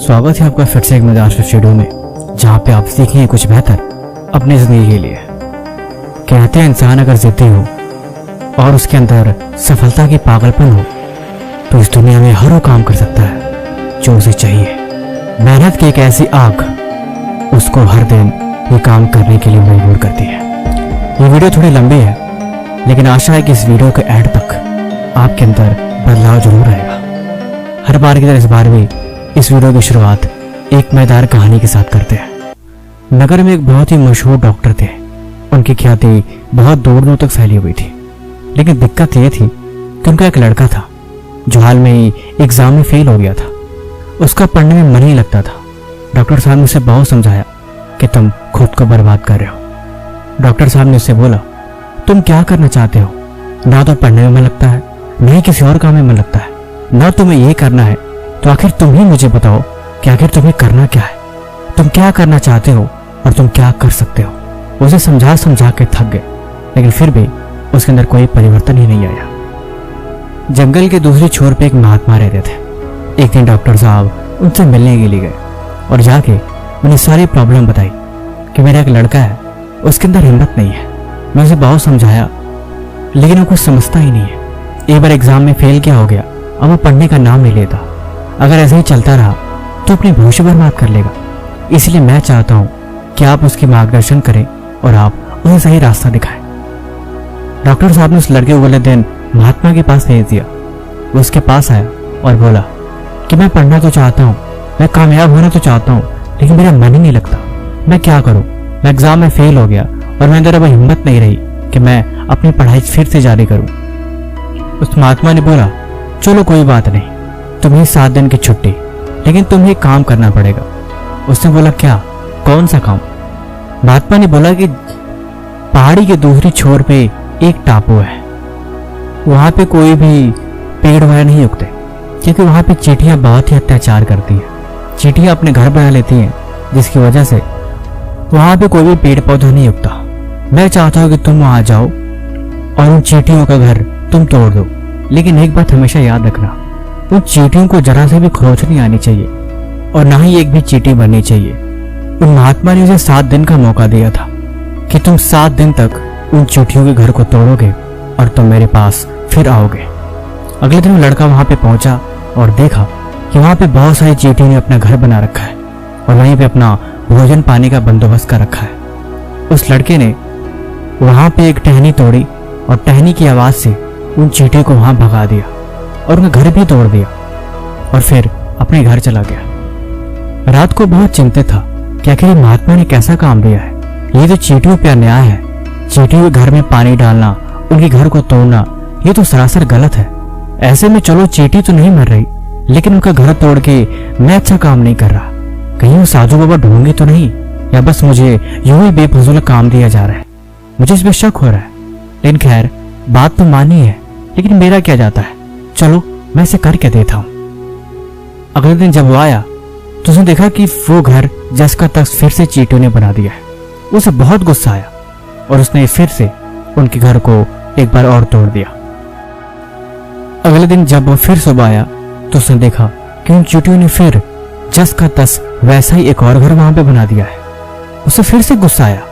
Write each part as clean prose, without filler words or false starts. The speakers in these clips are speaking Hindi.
स्वागत है आपका फिर से एक मजेदार शेड्यूल में, जहाँ पे आप सीखेंगे कुछ बेहतर अपनी जिंदगी के लिए। कहते हैं इंसान अगर जिद्दी हो और उसके अंदर सफलता की पागलपन हो तो इस दुनिया में हर वो काम कर सकता है जो उसे चाहिए। मेहनत की एक ऐसी आग उसको हर दिन ये काम करने के लिए मजबूर करती है। ये वीडियो थोड़ी लंबी है, लेकिन आशा है कि इस वीडियो के एंड तक आपके अंदर बदलाव जरूर आएगा। हर बार की तरह इस बार भी इस वीडियो की शुरुआत एक मजेदार कहानी के साथ करते हैं। नगर में एक बहुत ही मशहूर डॉक्टर थे। उनकी ख्याति बहुत दूर दूर तक फैली हुई थी, लेकिन दिक्कत ये थी कि उनका एक लड़का था जो हाल में ही एग्जाम में फेल हो गया था। उसका पढ़ने में मन ही लगता था। डॉक्टर साहब ने उसे बहुत समझाया कि तुम खुद को बर्बाद कर रहे हो। डॉक्टर साहब ने उससे बोला, तुम क्या करना चाहते हो? ना तो पढ़ने में मन लगता है, ना ही किसी और काम में मन लगता है, ना तुम्हें ये करना है, तो आखिर तुम ही मुझे बताओ कि आखिर तुम्हें करना क्या है? तुम क्या करना चाहते हो और तुम क्या कर सकते हो? उसे समझा समझा के थक गए, लेकिन फिर भी उसके अंदर कोई परिवर्तन ही नहीं आया। जंगल के दूसरी छोर पे एक महात्मा रहते थे। एक दिन डॉक्टर साहब उनसे मिलने के लिए गए और जाके उन्हें सारी प्रॉब्लम बताई कि मेरा एक लड़का है, उसके अंदर हिम्मत नहीं है। मैं उसे बहुत समझाया, लेकिन वो कुछ समझता ही नहीं है। एक बार एग्जाम में फेल क्या हो गया, अब वो पढ़ने का नाम नहीं लेता। अगर ऐसे ही चलता रहा तो अपनी भविष्य बर्बाद कर लेगा। इसलिए मैं चाहता हूं कि आप उसकी मार्गदर्शन करें और आप उसे सही रास्ता दिखाएं। डॉक्टर साहब ने उस लड़के को अगले दिन महात्मा के पास भेज दिया। वो उसके पास आया और बोला कि मैं पढ़ना तो चाहता हूँ, मैं कामयाब होना तो चाहता हूँ, लेकिन मेरा मन ही नहीं लगता। मैं क्या करूँ? मैं एग्जाम में फेल हो गया और मेरे अंदर अब हिम्मत नहीं रही कि मैं अपनी पढ़ाई फिर से जारी करूँ। उस महात्मा ने बोला, चलो कोई बात नहीं, तुम्हें 7 दिन की छुट्टी, लेकिन तुम्हें काम करना पड़ेगा। उसने बोला, क्या? कौन सा काम? महात्मा ने बोला कि पहाड़ी के दूसरी छोर पे एक टापू है, वहां पे कोई भी पेड़ वगैरह नहीं उगते, क्योंकि वहां पे चींटियां बहुत ही अत्याचार करती हैं। चींटियां अपने घर बना लेती हैं, जिसकी वजह से वहां पे कोई भी पेड़ पौधा नहीं उगता। मैं चाहता हूं कि तुम वहां जाओ और उन चींटियों का घर तुम तोड़ दो, लेकिन एक बात हमेशा याद रखना, उन चींटियों को जरा से भी खरोच नहीं आनी चाहिए और ना ही एक भी चींटी बननी चाहिए। उन महात्मा ने उसे 7 दिन का मौका दिया था कि तुम 7 दिन तक उन चींटियों के घर को तोड़ोगे और तुम मेरे पास फिर आओगे। अगले दिन लड़का वहां पे पहुंचा और देखा कि वहां पे बहुत सारी चींटियों ने अपना घर बना रखा है और वहीं पे अपना भोजन पानी का बंदोबस्त कर रखा है। उस लड़के ने वहां पे एक टहनी तोड़ी और टहनी की आवाज से उन चींटियों को वहां भगा दिया और उनका घर भी तोड़ दिया और फिर अपने घर चला गया। रात को बहुत चिंतित था कि आखिर महात्मा ने कैसा काम दिया है। ये तो चींटियों पे अन्याय है। चींटियों के घर में पानी डालना, उनके घर को तोड़ना, ये तो सरासर गलत है। ऐसे में चलो चींटी तो नहीं मर रही, लेकिन उनका घर तोड़ के मैं अच्छा काम नहीं कर रहा। कहीं वो साधु बाबा ढूंढेंगे तो नहीं, या बस मुझे यूं ही बेफजूल काम दिया जा रहा है। मुझे इसमें शक हो रहा है, लेकिन खैर बात तो मानी है, लेकिन मेरा क्या जाता है। चलो मैं इसे करके देता हूं। अगले दिन जब वो आया तो उसने देखा कि वो घर जस का तस फिर से चींटियों ने बना दिया है। उसे बहुत गुस्सा आया और उसने फिर से उनके घर को एक बार और तोड़ दिया। अगले दिन जब वो फिर सुबह आया तो उसने देखा कि उन चींटियों ने फिर जस का तस वैसा ही एक और घर वहां पे बना दिया है। उसे फिर से गुस्सा आया।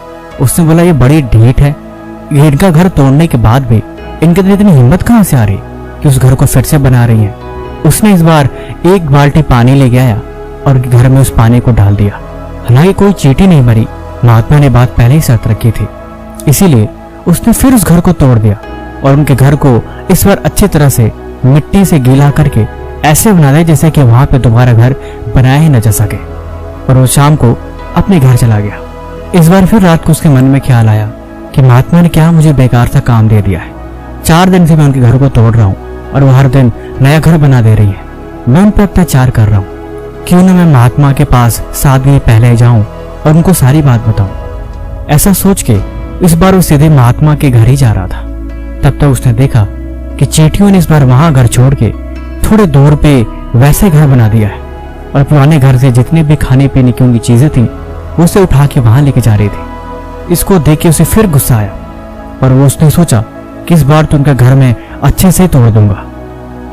उसने बोला, ये बड़ी ढीठ है, इनका घर तोड़ने के बाद भी इनके अंदर इतनी हिम्मत कहां से आ रही कि उस घर को फिर से बना रही है। उसने इस बार एक बाल्टी पानी ले गया और घर में उस पानी को डाल दिया। हालांकि कोई चींटी नहीं मरी, महात्मा ने बात पहले ही शर्त रखी थी, इसीलिए उसने फिर उस घर को तोड़ दिया और उनके घर को इस बार अच्छी तरह से मिट्टी से गीला करके ऐसे बना दिया जैसे कि वहां पे दोबारा घर बनाया ही न जा सके। और वो शाम को अपने घर चला गया। इस बार फिर रात को उसके मन में ख्याल आया कि महात्मा ने क्या मुझे बेकार सा काम दे दिया है। 4 दिन से मैं उनके घर को तोड़ रहा हूँ और वो हर दिन नया घर बना दे रही है। मैं उन पर अत्याचार कर रहा हूँ। क्यों ना मैं महात्मा के पास 7 दिन पहले जाऊं और उनको सारी बात बताऊं। ऐसा सोच के इस बार वो सीधे महात्मा के घर ही जा रहा था। तब तक उसने देखा कि चींटियों ने इस बार वहां घर छोड़ के थोड़े दूर पे वैसे घर बना दिया है और पुराने घर से जितने भी खाने पीने की उनकी चीजें थी वो उसे उठा के वहां लेके जा रही थी। इसको देख के उसे फिर गुस्सा आया और वो उसने सोचा कि इस बार तो उनका घर में अच्छे से तोड़ दूंगा।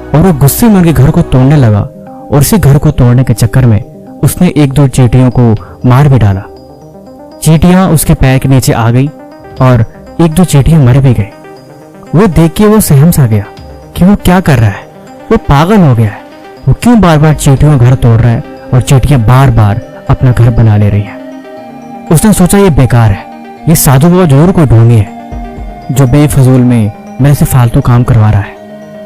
और वो गुस्से में उनके घर को तोड़ने लगा और उसी घर को तोड़ने के चक्कर में उसने एक दो चींटियों को मार भी डाला। चींटियां उसके पैर के नीचे आ गई और एक दो चींटियां मर भी गई। वो देख के वो सहम सा गया कि वो क्या कर रहा है। वो पागल हो गया है। वो क्यों बार बार चींटियों का घर तोड़ रहा है और चींटियां बार बार अपना घर बना ले रही हैं। उसने सोचा ये बेकार है, ये साधु बाबा जरूर कोई ढोंगी है जो बेफजूल में मेरे से फालतू काम करवा रहा है।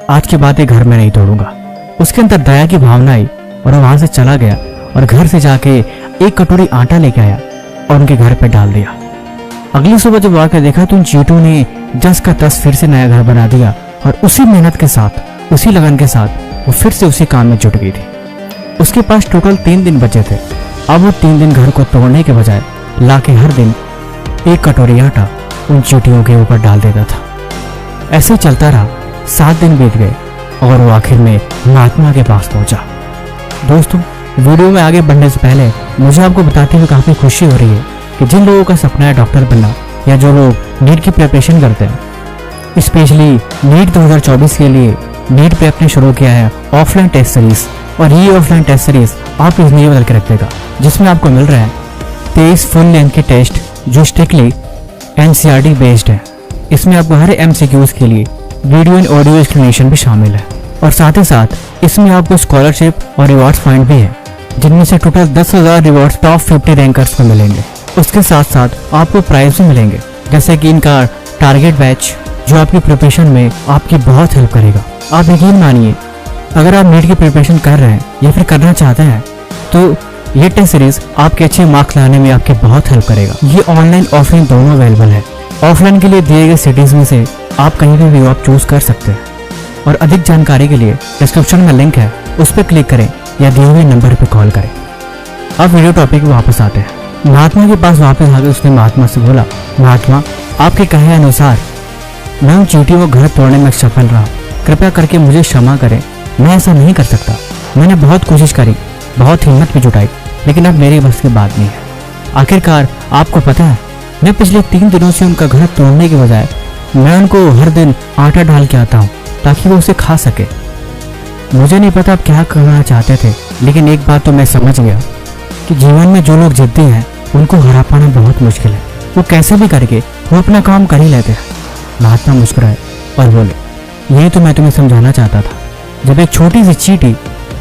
आज के बाद ये घर में नहीं तोड़ूंगा। उसके अंदर दया की भावना आई और वहां से चला गया और घर से जाके एक कटोरी आटा लेके आया और उनके घर पे डाल दिया। अगली सुबह जब वाक़या देखा तो उन चींटियों ने 10 का 10 फिर से नया घर बना दिया और उसी मेहनत के साथ, उसी लगन के साथ वो फिर से उसी काम में जुट गई थी। उसके पास टोटल 3 दिन बचे थे। अब वो 3 दिन घर को तोड़ने के बजाय लाके हर दिन एक कटोरी आटा उन चींटियों के ऊपर डाल देता था। ऐसे ही चलता रहा। 7 दिन बीत गए और वो आखिर में महात्मा के पास पहुंचा। दोस्तों, वीडियो में आगे बढ़ने से पहले मुझे आपको बताते हुए काफी खुशी हो रही है कि जिन लोगों का सपना है डॉक्टर बनना या जो लोग नीट की प्रिपरेशन करते हैं, स्पेशली नीट 2024 के लिए नीट प्रेप ने शुरू किया है ऑफलाइन टेस्ट सीरीज। और ये ऑफलाइन टेस्ट सीरीज आप इसलिए बदल के रख देगा, जिसमें आपको मिल रहा है 23 फुल लेंथ के टेस्ट जो स्ट्रिक्टली एनसीईआरटी बेस्ड है। इसमें आपको हर एमसीक्यूज के लिए वीडियो एंड ऑडियो एक्सप्लेनेशन भी शामिल है और साथ ही साथ इसमें आपको स्कॉलरशिप और रिवॉर्ड्स पॉइंट भी है, जिनमें से टोटल 10,000 रिवॉर्ड्स टॉप 50 रैंकर्स को मिलेंगे। उसके साथ साथ आपको प्राइज भी मिलेंगे, जैसे कि इनका टारगेट बैच जो आपकी प्रिपरेशन में आपकी बहुत हेल्प करेगा। आप यकीन मानिए, अगर आप नीट की प्रिपरेशन कर रहे हैं या फिर करना चाहते हैं तो ये टेस्ट सीरीज आपके अच्छे मार्क्स लाने में आपकी बहुत हेल्प करेगा। ये ऑनलाइन ऑफलाइन दोनों अवेलेबल है। ऑफलाइन के लिए दिए गए सिटीज में से आप कहीं भी व्यू आप चूज कर सकते हैं। और अधिक जानकारी के लिए डिस्क्रिप्शन में लिंक है, उस पर क्लिक करें या दिए हुए नंबर पर कॉल करें। अब वीडियो टॉपिक पे वापस आते हैं। महात्मा के पास वापस आकर उसने महात्मा से बोला, महात्मा, आपके कहे अनुसार मैं उन चींटियों को घर तोड़ने में सफल रहा। कृपया करके मुझे क्षमा करें, मैं ऐसा नहीं कर सकता। मैंने बहुत कोशिश करी, बहुत हिम्मत भी जुटाई, लेकिन अब मेरे बस की बात नहीं है। आखिरकार आपको पता है, मैं पिछले 3 दिनों से उनका घर तोड़ने के बजाय मैं उनको हर दिन आटा डाल के आता हूँ ताकि वो उसे खा सके। मुझे नहीं पता आप क्या करना चाहते थे, लेकिन एक बात तो मैं समझ गया कि जीवन में जो लोग जिद्दी हैं उनको हरा पाना बहुत मुश्किल है। वो कैसे भी करके वो अपना काम कर ही लेते हैं। महात्मा मुस्कुराए और बोले, यही तो मैं तुम्हें समझाना चाहता था। जब एक छोटी सी चींटी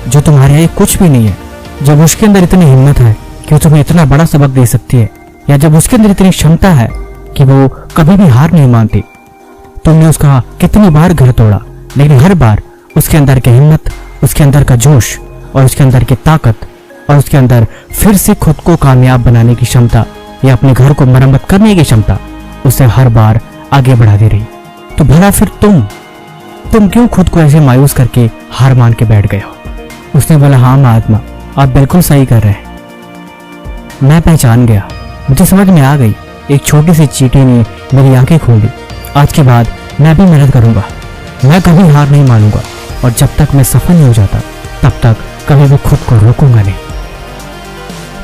जो तुम्हारे यहाँ कुछ भी नहीं है, जब उसके अंदर इतनी हिम्मत है कि वो तुम्हें इतना बड़ा सबक दे सकती है, या जब उसके अंदर इतनी क्षमता है कि वो कभी भी हार नहीं मानती, तुमने उसका कितनी बार घर तोड़ा, लेकिन हर बार उसके अंदर की हिम्मत, उसके अंदर का जोश और उसके अंदर की ताकत और उसके अंदर फिर से खुद को कामयाब बनाने की क्षमता या अपने घर को मरम्मत करने की क्षमता उसे हर बार आगे बढ़ा दे रही। तो भला फिर तुम क्यों खुद को ऐसे मायूस करके हार मान के बैठ गए हो? उसने बोला, हाँ महात्मा, आप बिल्कुल सही कर रहे हैं। मैं पहचान गया, मुझे समझ में आ गई। एक छोटी सी चींटी ने मेरी आंखें खोल दी। आज के बाद मैं भी मेहनत करूंगा, मैं कभी हार नहीं मानूंगा और जब तक मैं सफल नहीं हो जाता तब तक कभी भी खुद को रोकूंगा नहीं।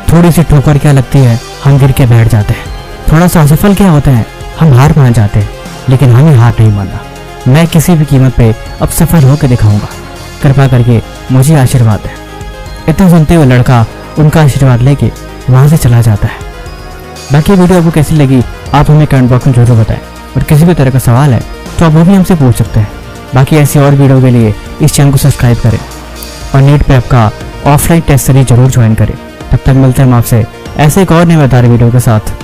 थोड़ी सी ठोकर क्या लगती है, हम गिर के बैठ जाते हैं। थोड़ा सा असफल क्या होते हैं, हम हार मान जाते हैं, लेकिन हमें हार नहीं मानना। मैं किसी भी कीमत पे अब सफल होकर दिखाऊंगा। कृपा करके मुझे आशीर्वाद है। इतना सुनते हुए लड़का उनका आशीर्वाद लेके वहां से चला जाता है। बाकी वीडियो आपको कैसी लगी आप हमें कमेंट बॉक्स में जरूर बताएं, और किसी भी तरह का सवाल है तो आप वो भी हमसे पूछ सकते हैं। बाकी ऐसी और वीडियो के लिए इस चैनल को सब्सक्राइब करें और नीट प्रेप का ऑफलाइन टेस्ट सीरीज जरूर ज्वाइन करें। तब तक मिलते हैं हम आपसे ऐसे एक और नए वीडियो के साथ।